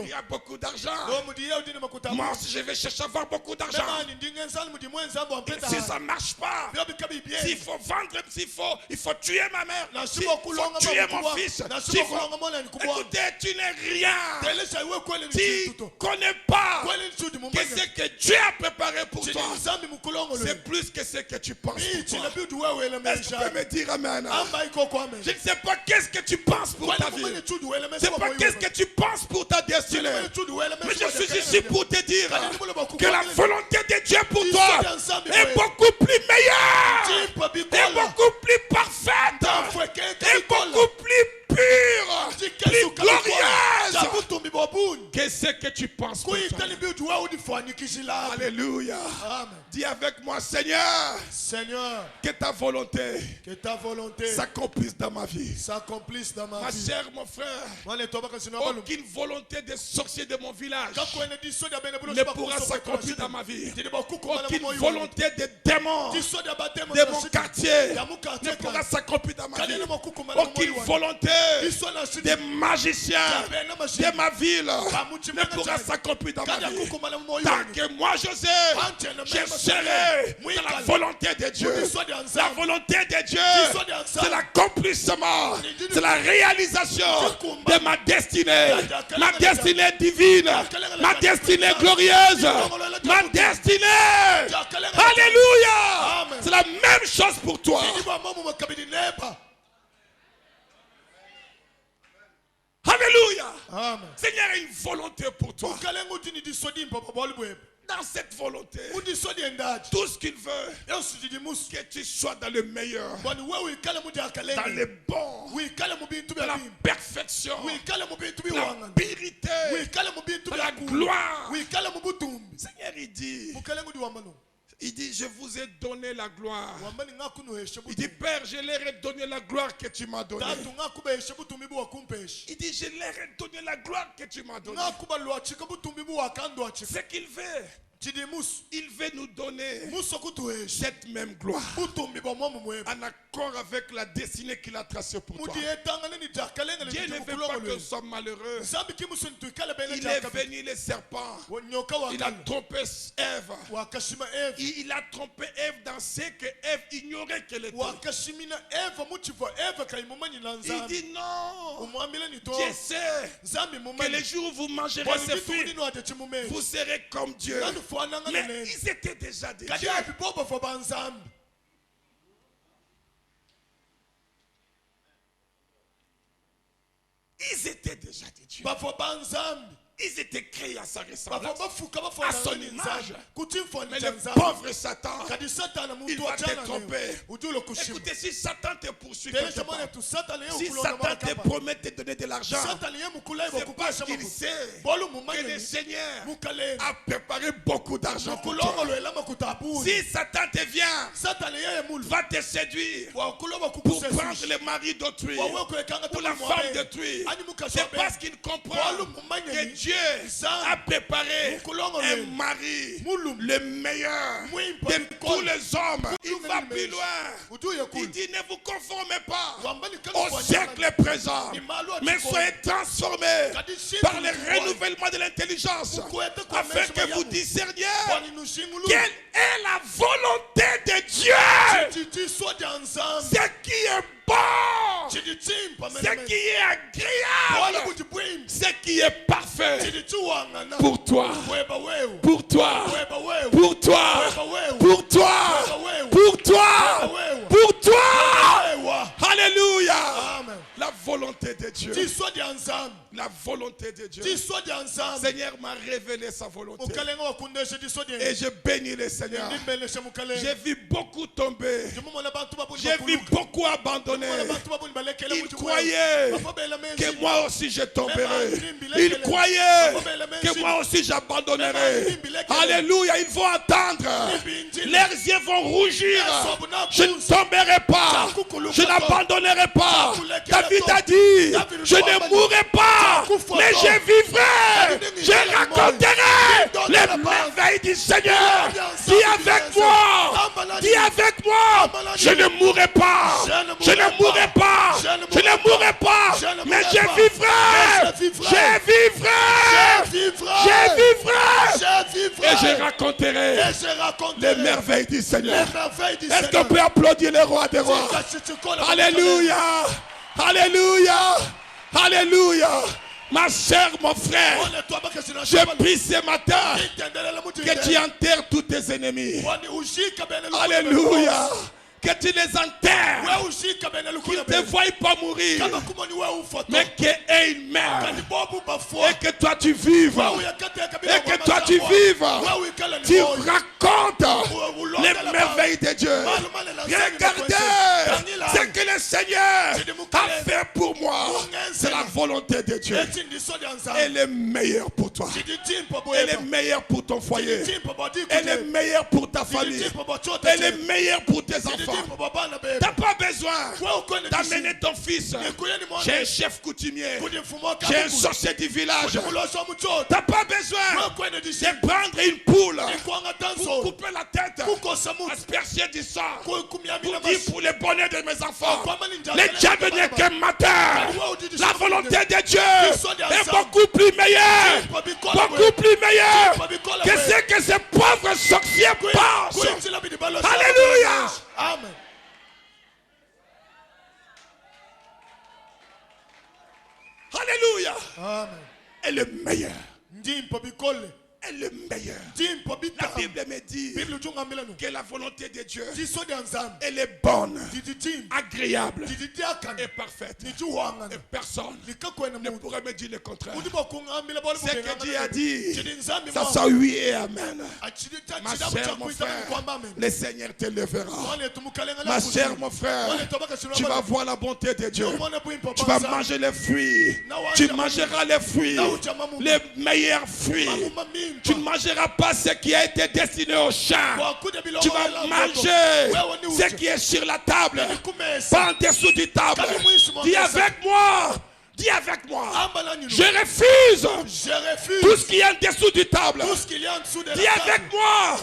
Il y a beaucoup d'argent. Moi aussi, je vais chercher à avoir beaucoup d'argent. Si ça ne marche pas, s'il faut vendre, il faut tuer ma mère, s'il faut tuer mon fils, écoutez, tu n'es rien. Tu ne connais pas que ce que Dieu a préparé pour toi, c'est plus que ce que tu penses pour toi. Est-ce que tu peux me dire amen? Je ne sais pas qu'est-ce que tu penses pour ta vie. Je ne sais pas qu'est-ce que tu penses pour ta destinée. Mais je suis ici pour te dire que la volonté de Dieu pour toi est beaucoup plus meilleure, est beaucoup plus parfaite, est beaucoup plus pure, plus glorieuse Qu'est-ce que tu penses pour toi? Alléluia. Dis avec moi, Seigneur, que ta volonté s'accomplisse dans ma vie. Ma chère, mon frère, aucune volonté des sorciers de mon village ne pourra s'accomplir dans ma vie. Aucune volonté des démons de mon quartier ne pourra s'accomplir dans ma vie. Aucune volonté des magiciens de ma ville ne pourra s'accomplir dans ma vie. Tant que moi, José, je serai dans la volonté de Dieu. La volonté de Dieu, c'est l'accomplissement, c'est la réalisation de ma destinée divine, ma destinée glorieuse, ma destinée. Alléluia. C'est la même chose pour toi. Alléluia. Seigneur a une volonté pour toi. Dans cette volonté, tout ce qu'il veut, que tu sois dans le meilleur, dans le bon, dans la perfection, dans la purité, dans la gloire. Seigneur, il dit, je vous ai donné la gloire. Il dit, Père, je leur ai donné la gloire que tu m'as donnée. Il dit, je leur ai donné la gloire que tu m'as donnée. Ce qu'il veut, il veut nous donner cette même gloire en accord avec la destinée qu'il a tracée pour toi. Dieu ne veut pas que nous soyons malheureux. Il est venu le serpent. Il a trompé Ève. Il a trompé Ève dans ce que Ève ignorait qu'elle était. Il dit non. Je sais que le jour où vous mangerez ces fruits, vous serez comme Dieu. Mais ils étaient déjà des dieux. Ils étaient déjà des dieux. Ils étaient créés à sa ressemblance, à son image. Mais le pauvre Satan, il va te tromper. Écoutez, si Satan te poursuit quelque part, si Satan te promet de te donner de l'argent, c'est parce qu'il sait que le Seigneur a préparé beaucoup d'argent pour toi. Si Satan te vient, va te séduire pour prendre le mari d'autrui, pour la femme d'autrui, c'est parce qu'il comprend que Dieu a préparé un mari, le meilleur de tous les hommes. Il va plus loin. Il dit, ne vous conformez pas au siècle présent, mais soyez transformés par le renouvellement de l'intelligence, afin que vous discerniez quelle est la volonté de Dieu, ce qui est bon, ce qui est agréable, ce qui est parfait pour toi, pour toi, pour toi, pour toi, pour toi, pour toi. Alléluia. La volonté de Dieu. La volonté de Dieu. Seigneur m'a révélé sa volonté. Et je bénis le Seigneur. J'ai vu beaucoup tomber. J'ai vu beaucoup abandonner. Ils croyaient que moi aussi je tomberai. Ils croyaient que moi aussi j'abandonnerai. Alléluia. Ils vont attendre. Leurs yeux vont rougir. Je ne tomberai pas. Je n'abandonnerai pas. David a dit, je ne mourrai pas, mais je vivrai. Je raconterai les merveilles du Seigneur. Dis avec moi. Dis avec moi. Je ne mourrai pas. Je ne mourrai pas. Je ne mourrai pas. Mais je vivrai. Je vivrai. Je vivrai. Et je raconterai les merveilles du Seigneur. Est-ce qu'on peut applaudir le roi des rois? Alléluia. Alléluia. Alléluia. Ma chère, mon frère, je prie ce matin que tu enterres tous tes ennemis. Alléluia. Que tu les enterres, qu'ils ne te voient pas mourir, mais qu'ils meurent, et que toi tu vives, et que toi tu vives, tu racontes les merveilles de Dieu. Regardez ce que le Seigneur a fait pour moi. C'est la volonté de Dieu. Dieu, elle est meilleure pour toi. Elle est meilleure pour ton foyer. Elle est meilleure pour ta famille. Elle est meilleure pour tes enfants. Tu n'as pas besoin d'amener ton fils chez un chef coutumier, chez un sorcier du village. Tu n'as pas besoin de prendre une poule pour couper la tête, asperger du sang, pour dire pour le bonheur de mes enfants. Le diable n'est qu'un matin. La volonté de Dieu est beaucoup plus meilleure, que ce que ces pauvres sorciers pensent. Alléluia. Amen. Alléluia. Amen. Elle est meilleure. Ndimpobikole. Elle est meilleure. La Bible me dit que la volonté de Dieu, elle est bonne, agréable et parfaite. Et personne ne pourrait me dire le contraire. Ce que Dieu a dit, ça soit oui et amen. Ma chère, mon frère, le Seigneur te lèvera. Ma chère, mon frère, tu vas voir la bonté de Dieu. Tu vas manger les fruits. Tu mangeras les fruits, les meilleurs fruits. Tu ne mangeras pas ce qui a été destiné au champ. Tu vas manger ce qui est sur la table, pas en dessous du table. Dis avec moi. Dis avec moi. Je refuse tout ce qui est en dessous du table. Dis avec moi.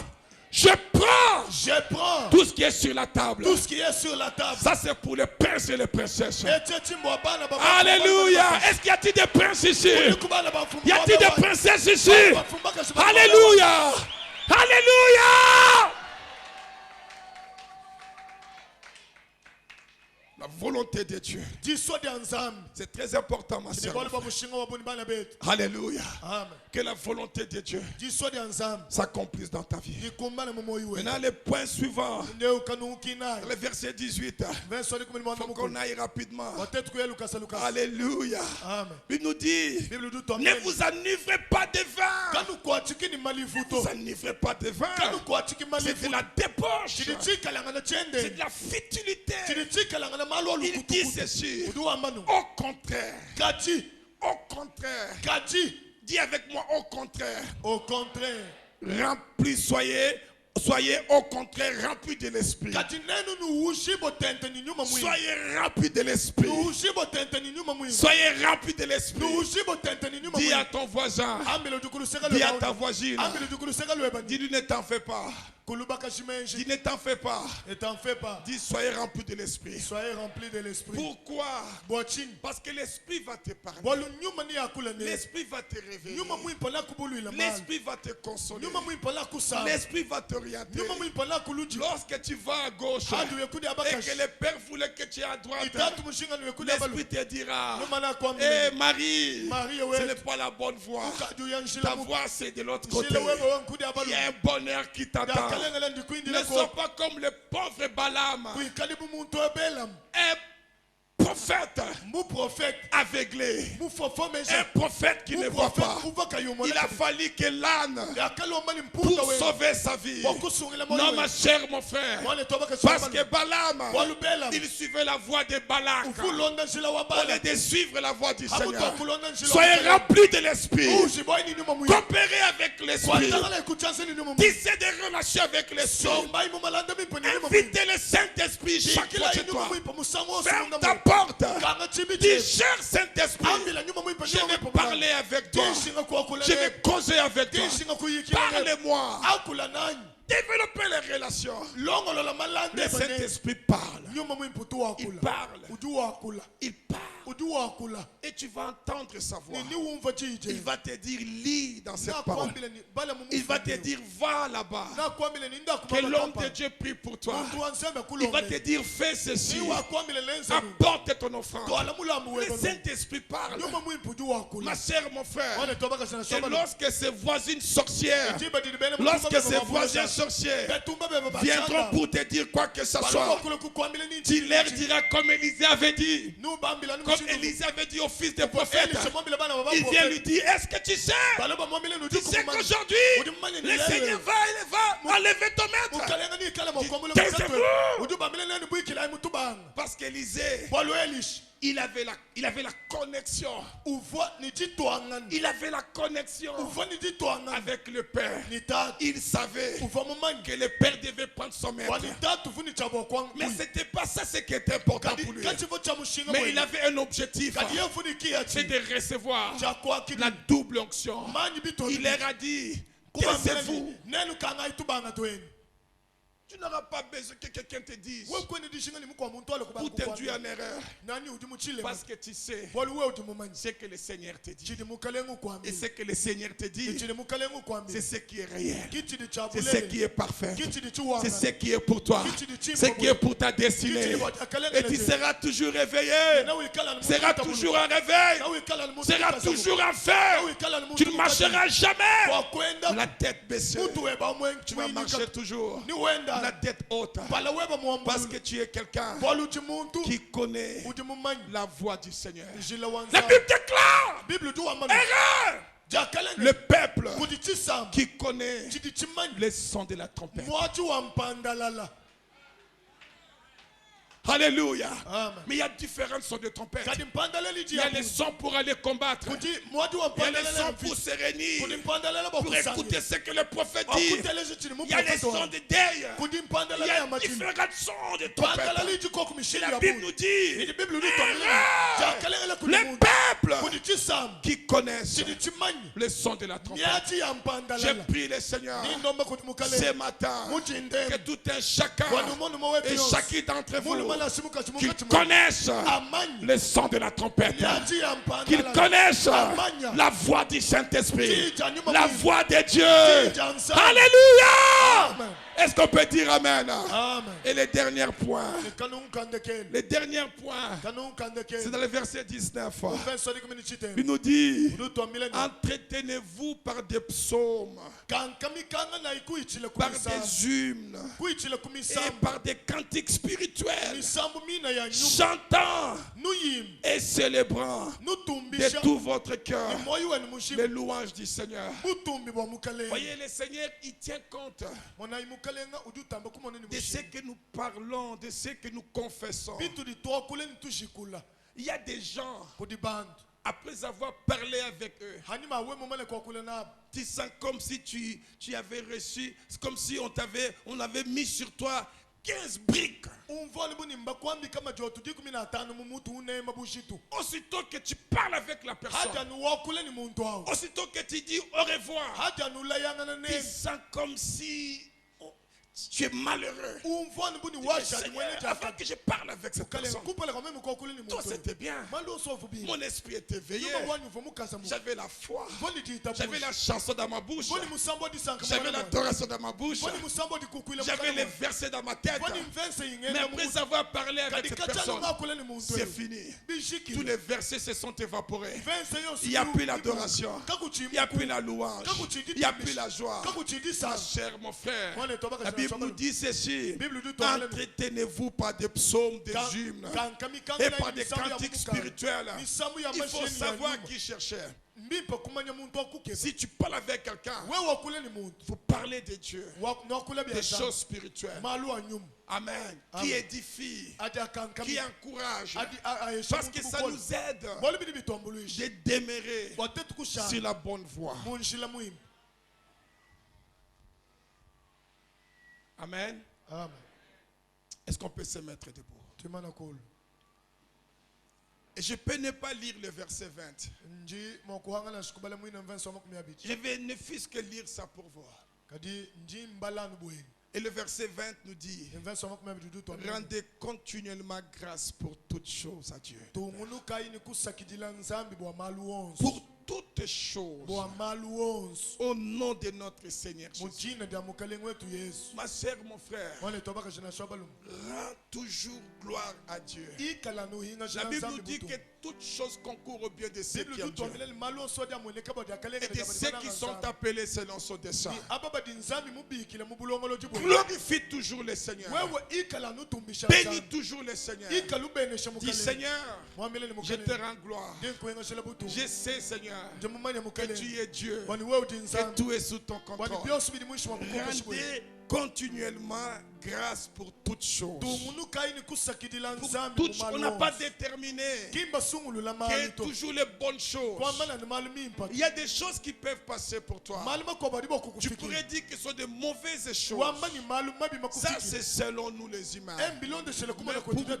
Je prends tout ce qui est sur la table. Ça c'est pour les princes et les princesses. Alléluia. Est-ce qu'il y a-t-il des princes ici? Y a-t-il des princesses ici? Alléluia. Alléluia. La volonté de Dieu, c'est très important, ma soeur. Alléluia. Que la volonté de Dieu s'accomplisse dans ta vie. Maintenant, le point suivant, le verset 18. Il faut qu'on aille rapidement. Alléluia. Il nous dit, ne vous enivrez pas de vin. Ne vous enivrez pas de vin. C'est de la débauche. C'est de la futilité. Il dit ceci. Au contraire. Au contraire. Dis avec moi au contraire. Au contraire. Remplis, soyez au contraire remplis de l'esprit. Soyez remplis de l'esprit. Soyez remplis de l'esprit. Dis à ton voisin. Dis à ta voisine. Dis-lui ne t'en fais pas. Dis ne t'en fais pas. Dis soyez remplis de l'esprit. Pourquoi? Parce que l'esprit va te parler. L'esprit va te réveiller. L'esprit va te consoler. L'esprit va te orienter. Lorsque tu vas à gauche et que le Père voulait que tu es à droite, l'esprit te dira, hé Marie, ce n'est pas la bonne voie. Ta voie c'est de l'autre côté. Il y a un bonheur qui t'attend. Ne sois pas comme le pauvre Balaam. Un prophète aveuglé, un prophète qui ne voit pas. Il a fallu que l'âne pour sauver sa vie. Non, ma chère, mon frère, parce que Balaam, il suivait la voie de Balak au lieu de suivre la voie du Seigneur. Soyez remplis de l'esprit, coopérez avec l'esprit, tissez des relations avec l'esprit, invitez le Saint-Esprit chaque fois chez toi. Ferme ta porte. Dis, cher Saint-Esprit, je vais parler avec toi. Je vais causer avec toi. Parle-moi. Développer les relations. Le Saint-Esprit parle. Il parle. Il parle. Et tu vas entendre sa voix. Il va te dire, lis dans cette parole. Il va te dire, va là-bas. Que l'homme de Dieu prie pour toi. Il va te dire, fais ceci. Apporte ton offrande. Le Saint-Esprit parle. Ma chère, mon frère. Et lorsque ces voisines sorcières, lorsque ces voisins sorciers viendront pour te dire quoi que ce soit, tu leur diras comme Élisée avait dit. Comme Élisée avait dit au fils des prophètes. Il vient lui dire, est-ce que tu sais qu'aujourd'hui le Seigneur va enlever ton maître? Taisez-vous. Parce qu'Élisée, il avait la connexion. Il avait la connexion avec le Père. Il savait que le Père devait prendre son maître. Mais ce n'était pas ça ce qui était important pour lui. Mais il avait un objectif. C'est de recevoir la double onction. Il leur a dit, taisez-vous. Tu n'auras pas besoin que quelqu'un te dise pour t'induire en erreur. Parce que tu sais ce que le Seigneur te dit. Et ce que le Seigneur te dit, c'est ce qui est réel. C'est ce qui est parfait. C'est ce qui est pour toi. Ce qui est pour ta destinée. Et tu seras toujours réveillé. Seras toujours en réveil. Seras toujours en feu. Tu ne marcheras jamais la tête baissée. Tu vas marcher toujours la tête haute, parce que tu es quelqu'un qui connaît la voix du Seigneur. La Bible déclare erreur. Le peuple qui connaît les sons de la trompette. Alléluia. Mais il y a différents sons de trompette. Il y a les sons pour aller combattre. Il y a les sons pour se réunir, pour écouter ce que le prophète dit. Il y a les sons de deuil. Il y a différents sons de trompette. Et la Bible nous dit les peuples qui connaissent le son de la trompette. Je prie le Seigneur ce matin que tout un chacun et chacun d'entre vous qu'ils connaissent le son de la trompette, qu'ils connaissent la voix du Saint-Esprit, la voix de Dieu. Alléluia. Est-ce qu'on peut dire Amen? Et le dernier point, c'est dans le verset 19. Il nous dit, entretenez-vous par des psaumes, par des hymnes et par des cantiques spirituels, chantant et célébrant de tout votre cœur les louanges du Seigneur. Voyez, le Seigneur, il tient compte de ce que nous parlons, de ce que nous confessons. Il y a des gens, après avoir parlé avec eux, tu sens comme si tu avais reçu, comme si on avait mis sur toi 15 briques. Aussitôt que tu parles avec la personne, aussitôt que tu dis au revoir, tu sens comme si tu es malheureux. Avant que je parle avec cette personne, toi c'était bien. Mon esprit était éveillé. J'avais la foi. J'avais la chanson dans ma bouche. J'avais l'adoration dans ma bouche. J'avais les versets dans ma tête. Mais après avoir parlé avec cette personne, c'est fini. Tous les versets se sont évaporés. Il n'y a plus l'adoration. Il n'y a plus la louange. Il n'y a plus la joie. Ma chère, mon frère, la Bible nous dit ceci: entretenez-vous par des psaumes, des hymnes et par des cantiques spirituels. Il faut savoir qui cherchait. Si tu parles avec quelqu'un, vous parlez de Dieu, des choses spirituelles. Amen. Qui édifie, qui encourage, parce que ça nous aide de demeurer sur la bonne voie. Amen. Est-ce qu'on peut se mettre debout? Et je peux ne pas lire le verset 20. Je vais ne fût-ce que lire ça pour voir. Et le verset 20 nous dit: rendez continuellement grâce pour toutes choses à Dieu. Pour toutes choses, au nom de notre Seigneur Jésus. Ma sœur, mon frère, rends toujours gloire à Dieu. La Bible nous dit que toutes choses concourent au bien de ceux qui aiment Dieu et de ceux qui sont appelés selon son dessein. Glorifie toujours le Seigneur. Bénis toujours le Seigneur. Dis: Seigneur, je te rends gloire. Je sais, Seigneur, que tu es Dieu, que tout est sous ton contrôle. Rendez continuellement grâce pour toutes choses. Pour toutes, on n'a pas déterminé qu'il y a toujours les bonnes choses. Il y a des choses qui peuvent passer pour toi. Tu pourrais dire que ce sont de mauvaises choses. Ça, c'est selon nous les humains. Mais pour Dieu,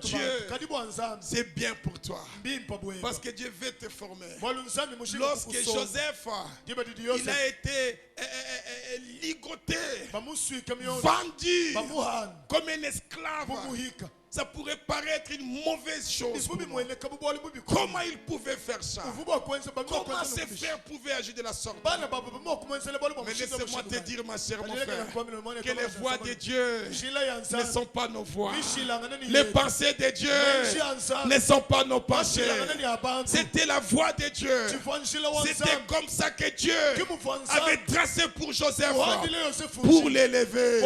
c'est bien pour toi. Parce que Dieu veut te former. Lorsque Joseph, il a été ligoté, vendu comme un esclave, ça pourrait paraître une mauvaise chose. Comment il pouvait faire ça? Comment ses frères pouvaient agir de la sorte? Mais laissez-moi te dire, ma chère, mon frère, que les voix de Dieu ne sont pas nos voix. Les pensées de Dieu ne sont pas nos pensées. C'était la voix de Dieu. C'était comme ça que Dieu avait tracé pour Joseph pour l'élever.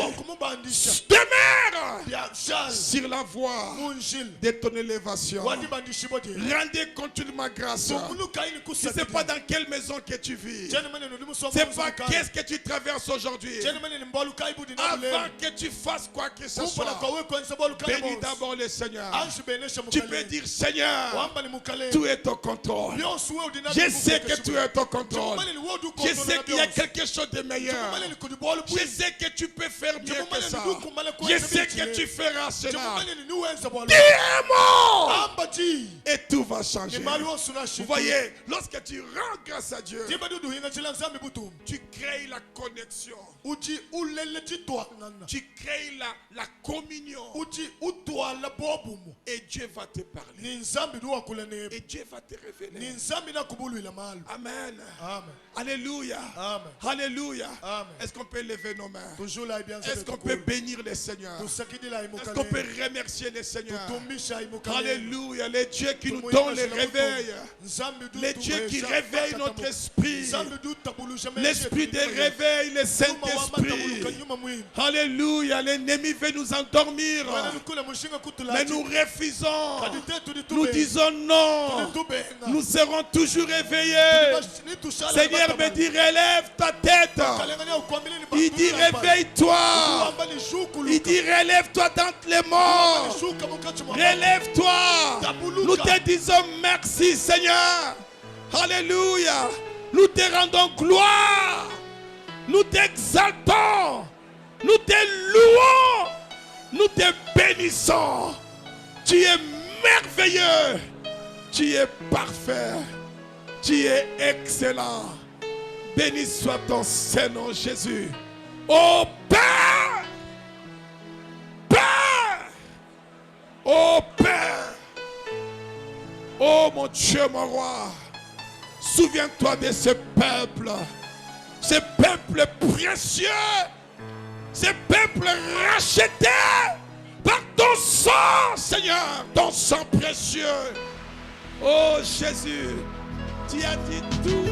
Demeure sur la voie de ton élévation. Rendez compte de ma grâce. Je ne sais pas dans quelle maison que tu vis. Je ne sais pas qu'est-ce que tu traverses aujourd'hui. Avant que tu fasses quoi que ce soit, bénis d'abord le Seigneur. Tu peux dire, Seigneur, tu es au contrôle. Je sais que tu es au contrôle. Je sais qu'il y a quelque chose de meilleur. Je sais que tu peux faire mieux que ça. Je sais que tu feras cela. Dis-moi et tout va changer. Vous voyez, lorsque tu rends grâce à Dieu, tu crées la connexion. Tu crées la communion. Et Dieu va te parler. Et Dieu va te révéler. Amen. Alléluia. Alléluia. Est-ce qu'on peut lever nos mains? Est-ce qu'on peut bénir le Seigneur? Est-ce qu'on peut remercier le Seigneur? Alléluia. Le Dieu qui nous donne le réveil. Le Dieu qui réveille notre esprit. L'esprit de réveil, le Saint-Esprit. Alléluia. L'ennemi veut nous endormir. Mais nous refusons. Nous disons non. Nous serons toujours réveillés. Seigneur me dit, relève ta tête. Il dit, réveille-toi. Il dit, relève-toi d'entre les morts. Relève-toi. Nous te disons merci, Seigneur. Alléluia. Nous te rendons gloire. Nous t'exaltons. Nous te louons. Nous te bénissons. Tu es merveilleux. Tu es parfait. Tu es excellent. Béni soit ton Saint-Nom, Jésus. Oh Père. Père. Oh Père. Oh mon Dieu, mon roi. Souviens-toi de ce peuple. Ce peuple précieux. Ce peuple racheté par ton sang, Seigneur. Ton sang précieux. Oh Jésus. Tu as dit tout.